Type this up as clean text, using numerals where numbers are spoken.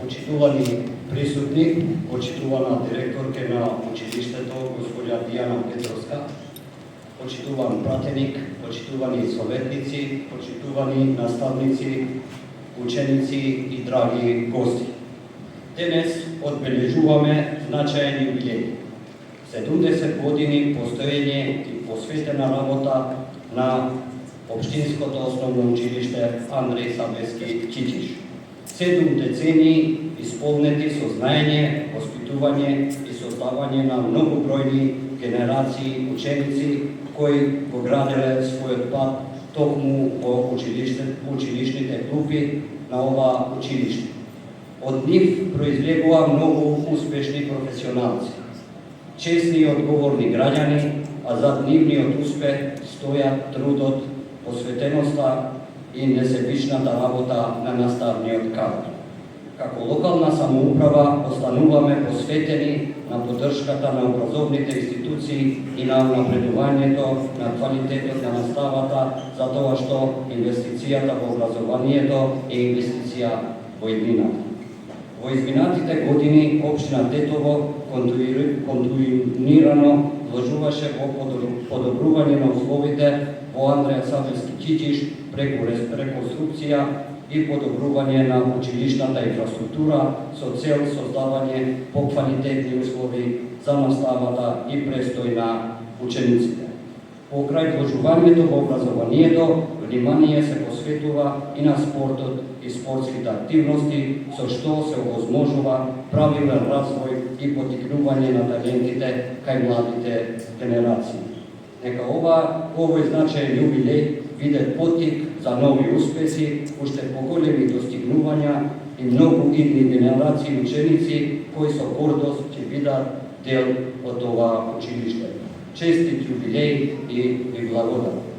Почитувани присутни, почитувана директорке на училиштето, госпоѓа Дијана Петровска, почитуван пратеник, почитувани советници, почитувани наставници, ученици и драги гости. Денес одбележуваме значаен јубилеј. 70 години постоење и посветена работа на Општинското основно училиште Андреј Сабевски Ќиќиш. 7 децении исполнети со знаење, воспитување и создавање на многобројни генерации ученици кои го граделе својот пат токму во училишните клупи на ова училиште. Од нив произлегува многу успешни професионалци, честни и одговорни граѓани, а зад нивниот успех стојат трудот, посветеноста и несебичната работа на наставниот кадар. Како локална самоуправа остануваме посветени на поддршката на образовните институции и на напредувањето на квалитетот на наставата, затоа што инвестицијата во образованието е инвестиција во иднината. Во изминатите години општина Тетово континуирано вложуваше во подобрување на условите во Андреј Сабевски Ќиќиш преку реконструкција и подобрување на училишната инфраструктура со цел создавање поквалитетни услови за наставата и престој на учениците. Покрај вложувањето во образованието, внимание се посветува и на спортот и спортските активности, со што се овозможува правилен развој и поттикнување на талентите кај младите генерации. Нека овој значаен јубилеј биде поттик за нови успеси, уште поголеми достигнувања и многу идни генерации ученици кои со гордост ќе бидат дел од ова училиште. Честит јубилеј и ви благодарам.